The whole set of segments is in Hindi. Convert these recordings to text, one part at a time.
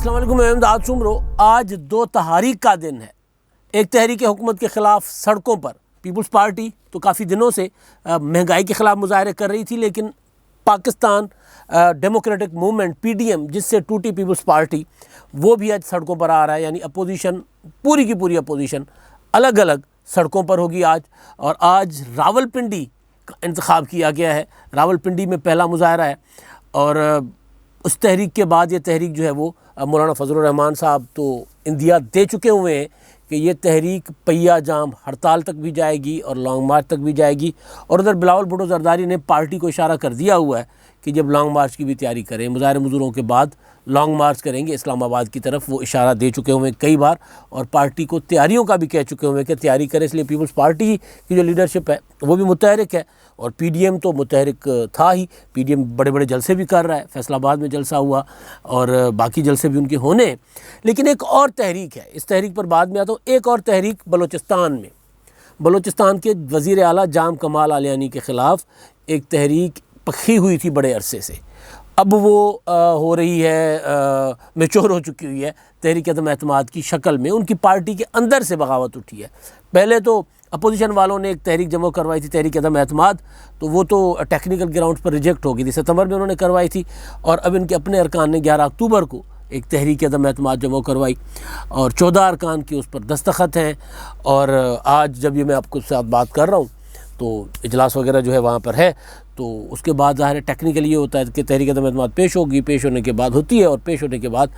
अस्सलाम वालेकुम, मैं इमदाद शुमरो। आज 2 तहारीक का दिन है। एक तहरीक हुकूमत के ख़िलाफ़ सड़कों पर पीपल्स पार्टी तो काफ़ी दिनों से महंगाई के ख़िलाफ़ मुजाहरे कर रही थी, लेकिन पाकिस्तान डेमोक्रेटिक मूवमेंट PDM, जिससे टूटी पीपल्स पार्टी, वो भी आज सड़कों पर आ रहा है। यानी अपोजिशन, पूरी की पूरी अपोजिशन अलग अलग सड़कों पर होगी आज। और आज रावलपिंडी का इंतखाब किया गया है। रावलपिंडी में पहला मुजाहरा है और उस तहरीक के बाद ये तहरीक जो है वो मौलाना फजलुर रहमान साहब तो इंदिया दे चुके हुए हैं कि ये तहरीक पहिया जाम हड़ताल तक भी जाएगी और लॉन्ग मार्च तक भी जाएगी। और उधर बिलावल भुट्टो जरदारी ने पार्टी को इशारा कर दिया हुआ है कि जब लॉन्ग मार्च की भी तैयारी करें, मुज़ाहिरे मज़दूरों के बाद लॉन्ग मार्च करेंगे इस्लामाबाद की तरफ। वो इशारा दे चुके हुए हैं कई बार और पार्टी को तैयारियों का भी कह चुके हुए हैं कि तैयारी करें। इसलिए पीपल्स पार्टी की जो लीडरशिप है वो भी मुतहरिक है और PDM तो मुतहरिक था ही। PDM बड़े बड़े जलसे भी कर रहा है, फैसलाबाद में जलसा हुआ और बाकी जलसे भी उनके होने हैं। लेकिन एक और तहरीक है, इस तहरीक पर बाद में आता हूँ। एक और तहरीक बलोचिस्तान में, बलोचिस्तान के वज़ीर आला जाम कमाल आलियानी के ख़िलाफ़ एक तहरीक पखी हुई थी बड़े अरसे से। अब वो हो रही है, मैच्योर हो चुकी हुई है तहरीक अदम एतमाद की शक्ल में। उनकी पार्टी के अंदर से बगावत उठी है। पहले तो अपोजिशन वालों ने एक तहरीक जमा करवाई थी, तहरीक अदम एतमाद, तो वो तो टेक्निकल ग्राउंड पर रिजेक्ट हो गई थी। सितंबर में उन्होंने करवाई थी और अब इनके अपने अरकान ने 11 अक्टूबर को एक तहरीक अदम एतमाद जमा करवाई और 14 अरकान की उस पर दस्तखत हैं। और आज जब ये मैं आपको साथ बात कर रहा हूँ तो इजलास वगैरह जो है वहाँ पर है। तो उसके बाद ज़ाहिर है टेक्निकली ये होता है कि तहरीक अदम एतमाद पेश होगी, पेश होने के बाद होती है और पेश होने के बाद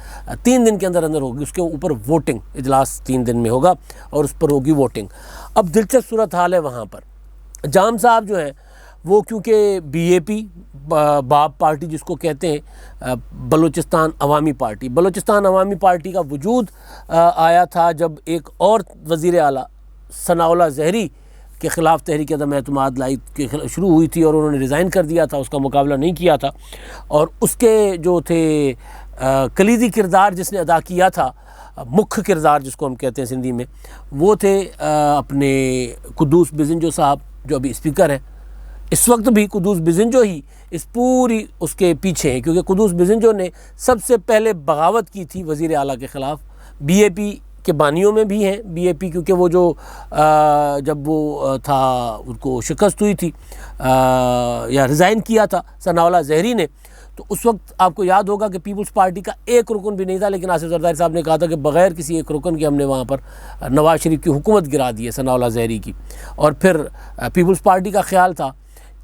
3 दिन के अंदर अंदर होगी। उसके ऊपर वोटिंग, इजलास 3 दिन में होगा और उस पर होगी वोटिंग। अब दिलचस्प सूरत हाल है वहाँ पर। जाम साहब जो हैं वो क्योंकि BAP, बाप पार्टी जिसको कहते हैं, बलूचिस्तान अवामी पार्टी, बलूचिस्तान अवामी पार्टी का वजूद आया था जब एक और वज़ीर आला सनाउल्लाह ज़हरी के ख़िलाफ़ तहरीक अदम एतमाद लाई के शुरू हुई थी और उन्होंने रिज़ाइन कर दिया था, उसका मुकाबला नहीं किया था। और उसके जो थे कलीदी किरदार जिसने अदा किया था, मुख्य किरदार जिसको हम कहते हैं सिंधी में, वो थे अपने कुद्दूस बिज़िंजो साहब जो अभी स्पीकर हैं। इस वक्त भी कुद्दूस बिज़िंजो ही इस पूरी उसके पीछे हैं, क्योंकि कुद्दूस बिज़िंजो ने सबसे पहले बगावत की थी वज़ीर आला के ख़िलाफ़। BAP के बानियों में भी हैं BAP, क्योंकि वो जो जब वो था उनको शिकस्त हुई थी या रिज़ाइन किया था सनाउल्लाह ज़हरी ने, तो उस वक्त आपको याद होगा कि पीपल्स पार्टी का एक रुकन भी नहीं था, लेकिन आसिफ जरदारी साहब ने कहा था कि बग़ैर किसी एक रुकन के हमने वहाँ पर नवाज़ शरीफ की हुकूमत गिरा दी है, सनाउल्लाह ज़हरी की। और फिर पीपल्स पार्टी का ख्याल था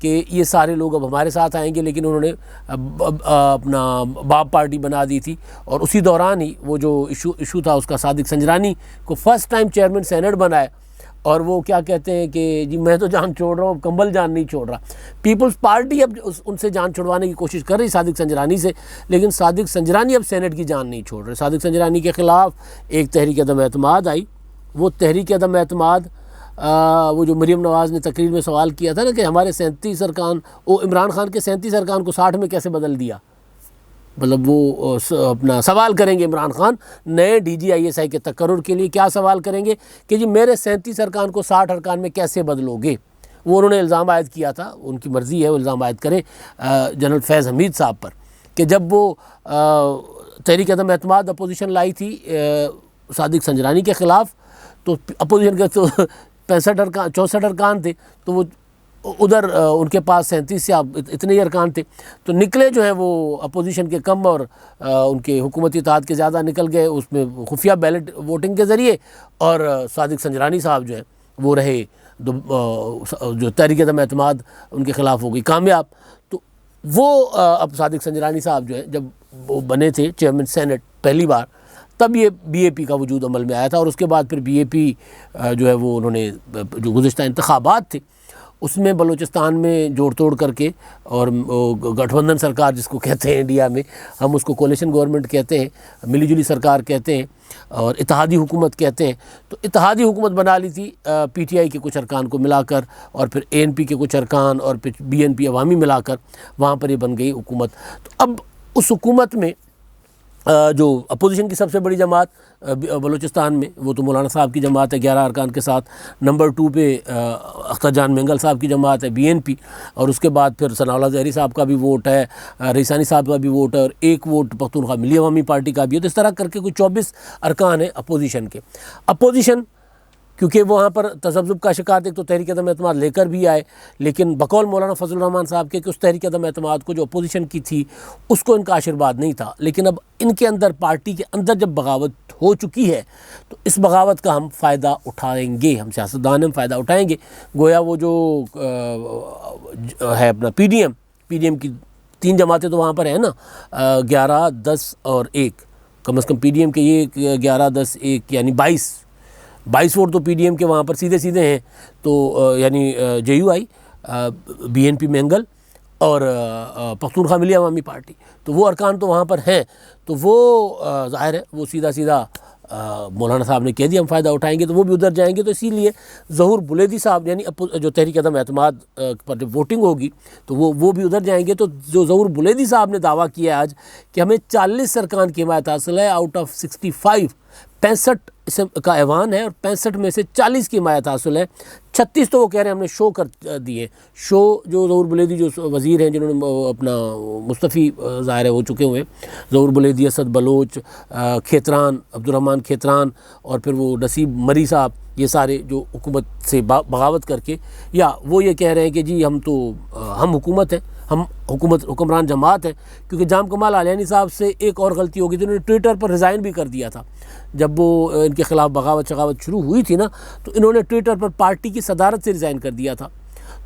कि ये सारे लोग अब हमारे साथ आएंगे, लेकिन उन्होंने अपना बाप पार्टी बना दी थी। और उसी दौरान ही वो जो इशू था उसका, सादिक संजरानी को फर्स्ट टाइम चेयरमैन सेनेट बनाया और वो क्या कहते हैं कि जी मैं तो जान छोड़ रहा हूँ, अब कंबल जान नहीं छोड़ रहा। पीपल्स पार्टी अब उनसे जान छुड़वाने की कोशिश कर रही सादिक संजरानी से, लेकिन सादिक संजरानी अब सेनेट की जान नहीं छोड़ रहे। सादिक संजरानी के ख़िलाफ़ एक तहरीक अदम एतमाद आई। वो तहरीक अदम एतमाद, वो जो मरीम नवाज़ ने तकरीर में सवाल किया था ना कि हमारे 37 अरकान, वो इमरान खान के 37 अरकान को 60 में कैसे बदल दिया, मतलब वो अपना सवाल करेंगे इमरान खान नए DGISI के तकर्रुर के लिए, क्या सवाल करेंगे कि जी मेरे 37 अरकान को 60 अरकान में कैसे बदलोगे। वो उन्होंने इल्ज़ाम आयद किया था, उनकी मर्ज़ी है वो इल्ज़ाम आयद करें जनरल फैज़ हमीद साहब पर, कि जब वो तहरीक अदम एतमाद अपोजिशन लाई थी सादिक संजरानी के ख़िलाफ़, तो अपोजिशन के तो 64 अरकान थे, तो वो उधर उनके पास 37 या इतने ही अरकान थे, तो निकले जो है वो अपोजिशन के कम और उनके हुकूमती इत्तेहाद के ज़्यादा निकल गए उसमें खुफिया बैलेट वोटिंग के ज़रिए। और सादिक संजरानी साहब जो है वो रहे जो तहरीक अदम एतमाद उनके ख़िलाफ़ हो गई कामयाब। तो वो अब सादिक संजरानी साहब जो है जब वो बने थे चेयरमैन सेनेट पहली बार, तब ये BAP का वजूद अमल में आया था। और उसके बाद फिर BAP जो है वो उन्होंने जो गुज़िश्ता इंतखाबात थे उसमें बलूचिस्तान में जोड़ तोड़ करके, और गठबंधन सरकार जिसको कहते हैं इंडिया में, हम उसको कोलिशन गवर्नमेंट कहते हैं, मिली जुली सरकार कहते हैं और इत्तेहादी हुकूमत कहते हैं, तो इत्तेहादी हुकूमत बना ली थी PTI के कुछ अरकान को मिलाकर और फिर ANP के कुछ अरकान और फिर BNP अवामी मिलाकर, वहाँ पर ये बन गई हुकूमत। तो अब उस हुकूमत में जो अपोजिशन की सबसे बड़ी जमात बलूचिस्तान में, वो तो मौलाना साहब की जमात है 11 अरकान के साथ। नंबर 2 पे अख्तर जान मेंगल साहब की जमात है BNP, और उसके बाद फिर सनाउल्लाह ज़हरी साहब का भी वोट है, रईसानी साहब का भी वोट है, और एक वोट पख्तूनख्वा मिली अवामी पार्टी का भी है। तो इस तरह करके कुछ 24 अरकान है अपोजिशन के। अपोजिशन क्योंकि वहाँ पर तज़ब्ज़ुब का शिकार एक तो तहरीक अदम एतमाद लेकर भी आए, लेकिन बकौल मौलाना फजलुर रहमान साहब के कि उस तहरीक अदम एतमाद को जो अपोजिशन की थी उसको इनका आशीर्वाद नहीं था। लेकिन अब इनके अंदर, पार्टी के अंदर जब बगावत हो चुकी है तो इस बगावत का हम फ़ायदा उठाएंगे, हम सियासतदान हम फ़ायदा उठाएंगे। गोया वो जो है अपना PDM की 3 जमातें तो वहाँ पर है ना, 11, 10 और 1, कम से कम PDM के ये 11, 10, 1 यानी 22 वोट तो PDM के वहाँ पर सीधे सीधे हैं। तो यानी JUI, BNP मेंगल और पख्तूनख्वा मिली अवामी पार्टी, तो वो अरकान तो वहाँ पर हैं। तो वो ज़ाहिर है वो सीधा सीधा मौलाना साहब ने कह दिया हम फ़ायदा उठाएंगे, तो वो भी उधर जाएंगे। तो इसीलिए ज़हूर बुलेदी साहब यानी जो तहरीक अदम एतमाद पर जब वोटिंग होगी तो वो भी उधर जाएंगे। तो जो ज़हूर बुलेदी साहब ने दावा किया आज कि हमें 40 अरकान की हिमायत हासिल है आउट ऑफ 65, 65 का ऐवान है और 65 में से 40 की हिमायत हासिल है। 36 तो वो कह रहे हैं हमने शो कर दिए। शो जो ज़हूर बुलेदी जो वज़ीर हैं जिन्होंने अपना मुस्तफ़ी ज़ाहिर हो चुके हुए, ज़हूर बुलेदी, असद बलोच, खेतरान, अब्दुर्रहमान खेतरान, और फिर वो नसीब मरी साहब, ये सारे जो हुकूमत से बगावत करके, या वो ये कह रहे हैं कि जी हम हुकूमत हैं, हम हुक्मरान जमात है। क्योंकि जाम कमाल आलियानी साहब से एक और गलती होगी, तो उन्होंने ट्विटर पर रिज़ाइन भी कर दिया था। जब वो इनके ख़िलाफ़ बगावत शगावत शुरू हुई थी ना, तो इन्होंने ट्विटर पर पार्टी की सदारत से रिज़ाइन कर दिया था।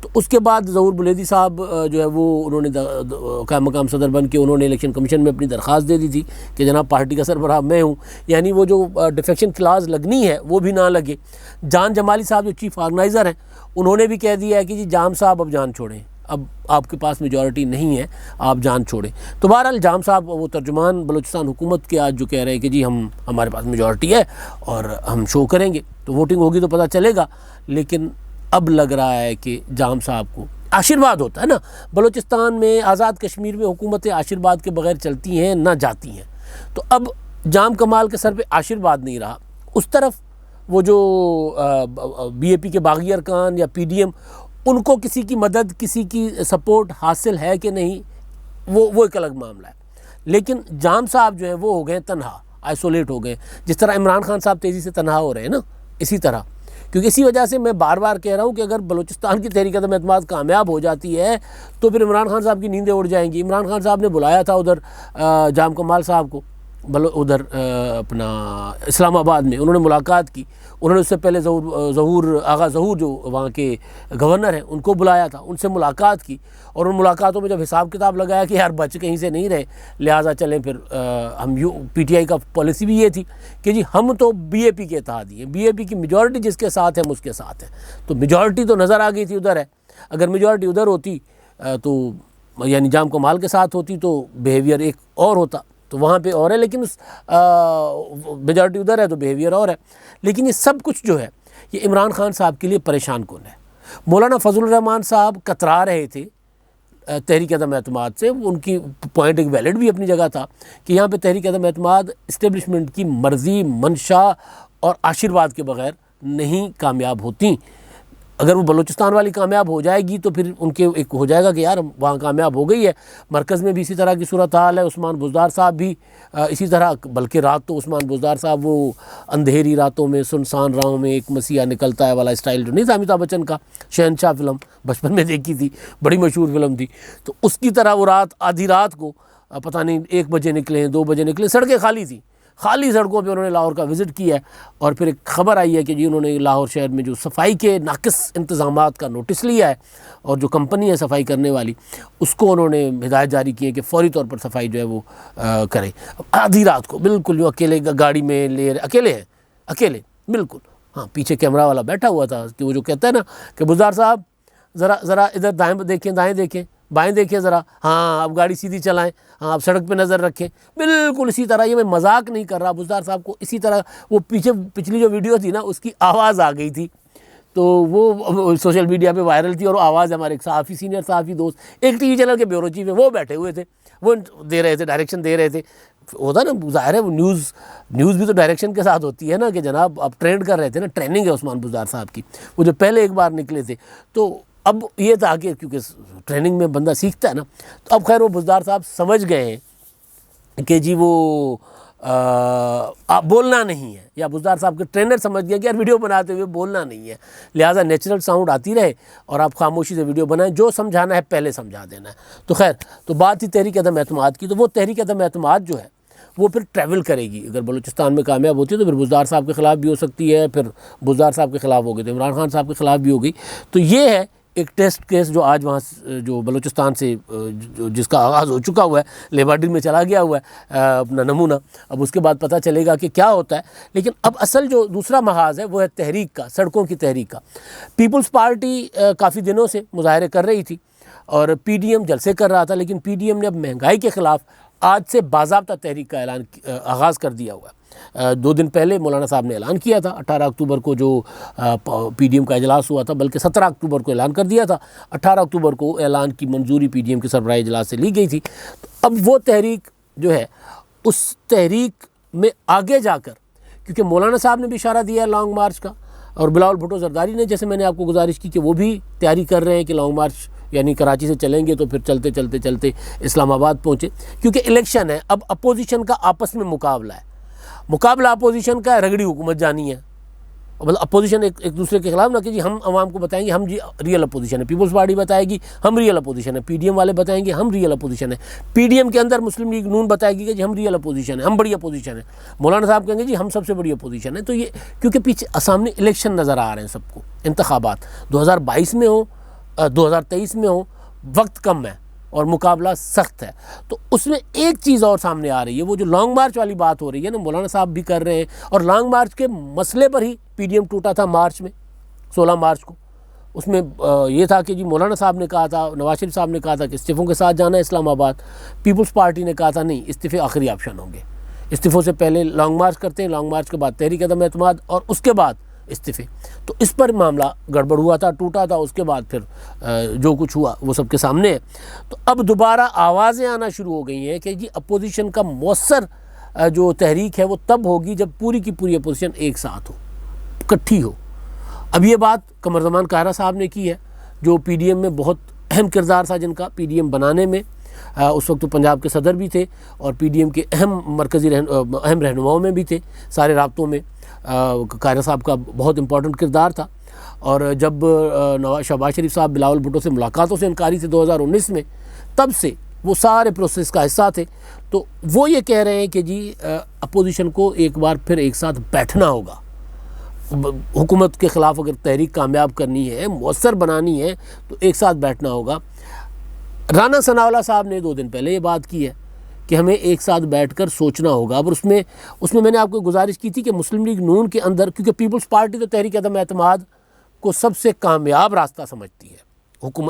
तो उसके बाद ज़हूर बुलेदी साहब जो है वो उन्होंने क़ायम मक़ाम सदर बन के उन्होंने इलेक्शन कमीशन में अपनी दरख्वास्त दे दी थी कि जनाब पार्टी का सरबराह मैं हूँ, यानी वो जो डिफेक्शन क्लास लगनी है वो भी ना लगे। जान जमाली साहब जो चीफ़ ऑर्गेनाइज़र हैं उन्होंने भी कह दिया है कि जी जाम साहब अब जान छोड़ें, अब आपके पास मेजॉरिटी नहीं है, आप जान छोड़ें। तो बहरहाल जाम साहब वो तर्जुमान बलूचिस्तान हुकूमत के आज जो कह रहे हैं कि जी हमारे पास मेजॉरिटी है और हम शो करेंगे, तो वोटिंग होगी तो पता चलेगा। लेकिन अब लग रहा है कि जाम साहब को आशीर्वाद होता है ना, बलूचिस्तान में आज़ाद कश्मीर में हुकूमतें आशीर्वाद के बगैर चलती हैं ना जाती हैं। तो अब जाम कमाल के सर पे आशीर्वाद नहीं रहा, उस तरफ वो जो BAP के बागी अरकान या PDM, उनको किसी की मदद, किसी की सपोर्ट हासिल है कि नहीं, वो एक अलग मामला है। लेकिन जाम साहब जो है वो हो गए तन्हा, आइसोलेट हो गए, जिस तरह इमरान खान साहब तेज़ी से तन्हा हो रहे हैं ना, इसी तरह। क्योंकि इसी वजह से मैं बार बार कह रहा हूँ कि अगर बलूचिस्तान की तहरीक अदम एतमाद कामयाब हो जाती है तो फिर इमरान खान साहब की नींदें उड़ जाएंगी। इमरान खान साहब ने बुलाया था उधर जाम कमाल साहब को, उधर अपना इस्लामाबाद में उन्होंने मुलाकात की। उन्होंने उससे पहले आगा ज़हूर जो वहाँ के गवर्नर हैं उनको बुलाया था, उनसे मुलाकात की, और उन मुलाकातों में जब हिसाब किताब लगाया कि यार बच कहीं से नहीं रहे, लिहाजा चलें फिर हम PTI का पॉलिसी भी ये थी कि जी हम तो BAP के इत्तेहादी हैं, BAP की मेजॉरिटी जिसके साथ है हम उसके साथ हैं। तो मेजॉरिटी तो नज़र आ गई थी उधर है, अगर मेजॉरिटी उधर होती तो यानी जाम कमाल के साथ होती तो बिहेवियर एक और होता, तो वहाँ पे और है। लेकिन उस मेजॉरिटी उधर है तो बिहेवियर और है। लेकिन ये सब कुछ जो है ये इमरान खान साहब के लिए परेशान कौन है। मौलाना फजलुर रहमान साहब कतरा रहे थे तहरीक अदम एतमाद से, उनकी पॉइंट एक वैलिड भी अपनी जगह था कि यहाँ पे तहरीक अदम एतमाद इस्टेब्लिशमेंट की मर्ज़ी, मंशा और आशीर्वाद के बग़ैर नहीं कामयाब होती। अगर वो बलूचिस्तान वाली कामयाब हो जाएगी तो फिर उनके एक हो जाएगा कि यार वहाँ कामयाब हो गई है। मरकज़ में भी इसी तरह की सूरत हाल है। उस्मान बुज़दार साहब भी इसी तरह, बल्कि रात तो उस्मान बुज़दार साहब वो अंधेरी रातों में सुनसान राहों में एक मसीहा निकलता है वाला स्टाइल जो नहीं था अमिताभ बच्चन का, शहनशाह फिल्म बचपन में देखी थी, बड़ी मशहूर फिल्म थी, तो उसकी तरह वो रात, आधी रात को पता नहीं 1 बजे निकले, 2 बजे निकले, सड़कें खाली थी, खाली सड़कों पे उन्होंने लाहौर का विज़िट किया है। और फिर एक ख़बर आई है कि जी उन्होंने लाहौर शहर में जो सफाई के नाकिस इंतज़ामात का नोटिस लिया है और जो कंपनी है सफाई करने वाली उसको उन्होंने हिदायत जारी की है कि फ़ौरी तौर पर सफाई जो है वो करें। आधी रात को बिल्कुल जो अकेले गाड़ी में ले रहे, अकेले हैं, अकेले बिल्कुल, हाँ पीछे कैमरा वाला बैठा हुआ था कि वो जो कहता है ना कि बुज़दार साहब ज़रा इधर दाएँ देखें, दाएँ देखें, बाएं देखिए ज़रा, हाँ अब गाड़ी सीधी चलाएं, हाँ अब सड़क पे नज़र रखें, बिल्कुल इसी तरह। ये मैं मजाक नहीं कर रहा, बुज़दार साहब को इसी तरह वो पिछली जो वीडियो थी ना उसकी आवाज़ आ गई थी, तो वो सोशल मीडिया पे वायरल थी, और आवाज़ हमारे एक सहाफ़ी, सीनियर सहाफ़ी दोस्त, एक टीवी चैनल के ब्यूरो चीफ है, वो बैठे हुए थे, वो दे रहे थे, डायरेक्शन दे रहे थे। होता ना, ज़ाहिर है वो न्यूज़ भी तो डायरेक्शन के साथ होती है ना, कि जनाब आप ट्रेंड कर रहे थे ना, ट्रेनिंग है उस्मान बुज़दार साहब की, वो जो पहले एक बार निकले थे। तो अब ये था कि क्योंकि ट्रेनिंग में बंदा सीखता है ना, तो अब खैर वो बुज़दार साहब समझ गए हैं कि जी वो बोलना नहीं है, या बुज़दार साहब के ट्रेनर समझ गया कि यार वीडियो बनाते हुए बोलना नहीं है, लिहाजा नेचुरल साउंड आती रहे और आप खामोशी से वीडियो बनाएं, जो समझाना है पहले समझा देना है। तो खैर, तो बात थी तहरीक अदम एतमाद की, तो वो तहरीक अदम एतमाद जो है वो फिर ट्रैवल करेगी। अगर बलूचिस्तान में कामयाब होती है तो फिर बुज़दार साहब के ख़िलाफ़ भी हो सकती है, फिर बुज़दार साहब के ख़िलाफ़ हो गई तो इमरान खान साहब के ख़िलाफ़ भी हो गई। तो ये है एक टेस्ट केस जो आज वहाँ जो बलूचिस्तान से जिसका आगाज़ हो चुका हुआ है, लेबार्डी में चला गया हुआ है अपना नमूना। अब उसके बाद पता चलेगा कि क्या होता है। लेकिन अब असल जो दूसरा महाज है वो है तहरीक का, सड़कों की तहरीक का। पीपल्स पार्टी काफ़ी दिनों से मुजाहरे कर रही थी और PDM जलसे कर रहा था, लेकिन PDM ने अब महंगाई के ख़िलाफ़ आज से बाज़ाब्ता तहरीक का ऐलान आगाज़ कर दिया हुआ है। 2 दिन पहले मौलाना साहब ने ऐलान किया था, 18 अक्टूबर को जो PDM का इजलास हुआ था, बल्कि 17 अक्टूबर को ऐलान कर दिया था, 18 अक्टूबर को ऐलान की मंजूरी PDM के सरबराही इजलास से ली गई थी। तो अब वो तहरीक जो है, उस तहरीक में आगे जाकर, क्योंकि मौलाना साहब ने भी इशारा दिया है लॉन्ग मार्च का, और बिलावल भुट्टो जरदारी ने, जैसे मैंने आपको गुजारिश की, कि वो भी तैयारी कर रहे हैं कि लॉन्ग मार्च यानी कराची से चलेंगे तो फिर चलते चलते चलते इस्लामाबाद पहुँचे, क्योंकि इलेक्शन है। अब अपोजिशन का आपस में मुकाबला है, मुकाबला अपोजिशन का है, रगड़ी हुकूमत जानी है। मतलब अपोजिशन एक दूसरे के खिलाफ ना, कि जी हम आवाम को बताएंगे हम जी रियल अपोजिशन है, पीपल्स पार्टी बताएगी हम रियल अपोजिशन है, PDM वाले बताएंगे हम रियल अपोजिशन है, PDM के अंदर मुस्लिम लीग नून बताएगी कि जी हम रियल अपोजिशन है, हम बड़ी अपोजिशन है, मौलाना साहब कहेंगे जी हम सबसे बड़ी अपोजिशन है। तो ये क्योंकि पीछे सामने इलेक्शन नज़र आ रहे हैं सबको, इंतखाबात 2022 में हो 2023 में हो, वक्त कम है और मुकाबला सख्त है। तो उसमें एक चीज़ और सामने आ रही है, वो जो लॉन्ग मार्च वाली बात हो रही है ना, मौलाना साहब भी कर रहे हैं, और लॉन्ग मार्च के मसले पर ही PDM टूटा था मार्च में, 16 मार्च को। उसमें ये था कि जी मौलाना साहब ने कहा था, नवाज शरीफ साहब ने कहा था कि इस्तीफ़ों के साथ जाना है इस्लामाबाद। पीपल्स पार्टी ने कहा था नहीं, इस्तीफ़े आखिरी ऑप्शन होंगे, इस्तीफ़ों से पहले लॉन्ग मार्च करते हैं, लॉन्ग मार्च के बाद तहरीक अदम एतमाद, और उसके बाद इस्तीफ़े। तो इस पर मामला गड़बड़ हुआ था, टूटा था। उसके बाद फिर जो कुछ हुआ वो सबके सामने है। तो अब दोबारा आवाज़ें आना शुरू हो गई हैं कि जी अपोजिशन का मौसर जो तहरीक है वो तब होगी जब पूरी की पूरी अपोजिशन एक साथ हो, इकट्ठी हो। अब ये बात कमरजमान कायरा साहब ने की है, जो PDM में बहुत अहम किरदार था, जिनका PDM बनाने में उस वक्त तो पंजाब के सदर भी थे और PDM के अहम रहनुमाओं में भी थे, सारे राब्तों में कायरा साहब का बहुत इंपॉर्टेंट किरदार था। और जब शहबाज शरीफ साहब बिलावल भुट्टो से मुलाकातों से इनकारी थे 2019 में, तब से वो सारे प्रोसेस का हिस्सा थे। तो वो ये कह रहे हैं कि जी अपोजिशन को एक बार फिर एक साथ बैठना होगा, हुकूमत के ख़िलाफ़ अगर तहरीक कामयाब करनी है, मौसर बनानी है, तो एक साथ बैठना होगा। राना सनाउल्लाह साहब ने 2 दिन पहले ये बात की है कि हमें एक साथ बैठकर सोचना होगा। और उसमें मैंने आपको गुजारिश की थी कि मुस्लिम लीग नून के अंदर, क्योंकि पीपल्स पार्टी तो तहरीक अदम एतमाद को सबसे कामयाब रास्ता समझती है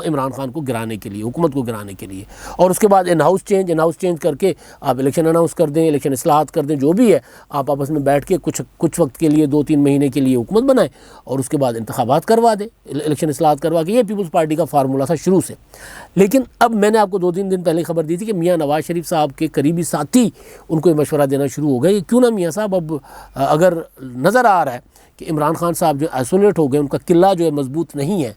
इमरान खान को गिराने के लिए, हुकूमत को गिराने के लिए, और उसके बाद इन हाउस चेंज करके आप इलेक्शन अनाउंस कर दें, इलेक्शन इस्लाहात कर दें, जो भी है आप आपस में बैठ के कुछ वक्त के लिए 2-3 महीने के लिए हुकूमत बनाएं और उसके बाद इंतखाबात करवा दें, इलेक्शन इस्लाहात करवा के। ये पीपल्स पार्टी का फार्मूला था शुरू से। लेकिन अब मैंने आपको 2-3 दिन पहले खबर दी थी कि मियाँ नवाज शरीफ साहब के करीबी साथी उनको मशवरा देना शुरू हो गए, क्यों ना मियाँ साहब, अब अगर नज़र आ रहा है कि इमरान खान साहब जो आइसोलेट हो गए, उनका किला जो है मजबूत नहीं है,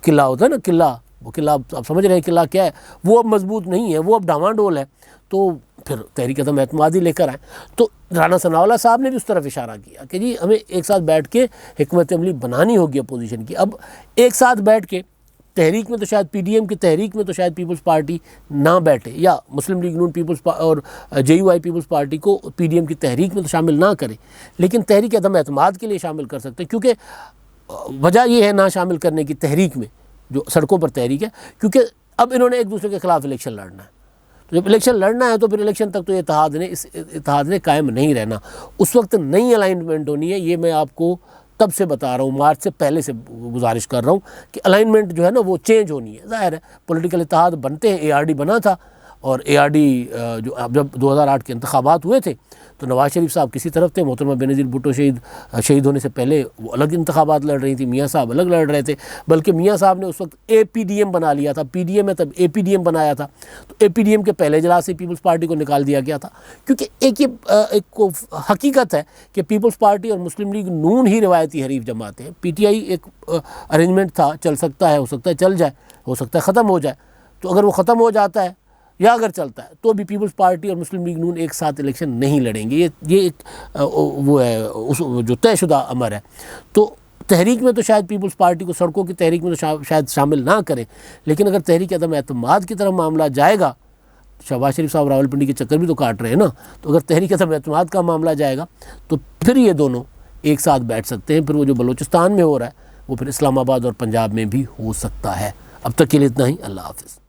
किला होता है ना, किला, वो किला आप समझ रहे हैं किला क्या है, वो अब मजबूत नहीं है, वो अब डामाडोल है, तो फिर तहरीक अदम एतमाद ही लेकर आए। तो राना सनाउल्लाह साहब ने भी उस तरफ इशारा किया कि जी हमें एक साथ बैठ के हिकमत अमली बनानी होगी अपोजिशन की। अब एक साथ बैठ के तहरीक में तो शायद PDM की तहरीक में तो शायद पीपल्स पार्टी ना बैठे, या मुस्लिम लीग नून और JUI पीपल्स पार्टी को PDM की तहरीक में तो शामिल ना करें, लेकिन तहरीक अदम एतमाद के लिए शामिल कर सकते हैं। क्योंकि वजह यह है ना शामिल करने की तहरीक में, जो सड़कों पर तहरीक है, क्योंकि अब इन्होंने एक दूसरे के ख़िलाफ़ इलेक्शन लड़ना है। तो जब इलेक्शन लड़ना है तो फिर इलेक्शन तक तो इस इत्तेहाद ने कायम नहीं रहना, उस वक्त नई अलाइनमेंट होनी है। ये मैं आपको तब से बता रहा हूँ, मार्च से पहले से गुजारिश कर रहा हूँ कि अलाइनमेंट जो है ना वो चेंज होनी है। ज़ाहिर है पॉलिटिकल इत्तेहाद बनते हैं, ARD बना था और ARD जो अब जब 2008 के इंतखाबात हुए थे तो नवाज शरीफ साहब किसी तरफ थे, मोहतरमा बेनज़ीर भुट्टो शहीद होने से पहले वो अलग इंतखाबात लड़ रही थी, मियाँ साहब अलग लड़ रहे थे, बल्कि मियाँ साहब ने उस वक्त APDM बना लिया था, PDM है तब APDM बनाया था, तो APDM के पहले इजलास से पीपल्स पार्टी को निकाल दिया गया था, क्योंकि एक हकीकत है कि पीपल्स पार्टी और मुस्लिम लीग नून ही रिवायती हरीफ जमाते हैं। PTI एक अरेंजमेंट था, चल सकता है, हो सकता है चल जाए, हो सकता है ख़त्म हो जाए, तो अगर वो ख़त्म हो जाता है या अगर चलता है तो भी पीपल्स पार्टी और मुस्लिम लीग नून एक साथ इलेक्शन नहीं लड़ेंगे। ये एक वो है उस जो तयशुदा अमर है। तो तहरीक में तो शायद पीपल्स पार्टी को सड़कों की तहरीक में तो शायद शामिल ना करें, लेकिन अगर तहरीक अदम एतमाद की तरफ मामला जाएगा, शहबाज शरीफ साहब रावलपिंडी के चक्कर भी तो काट रहे हैं ना, तो अगर तहरीक अदम एतमाद का मामला जाएगा तो फिर ये दोनों एक साथ बैठ सकते हैं। फिर वो जो बलूचिस्तान में हो रहा है वो फिर इस्लामाबाद और पंजाब में भी हो सकता है। अब तक के लिए इतना ही। अल्लाह हाफ़िज़।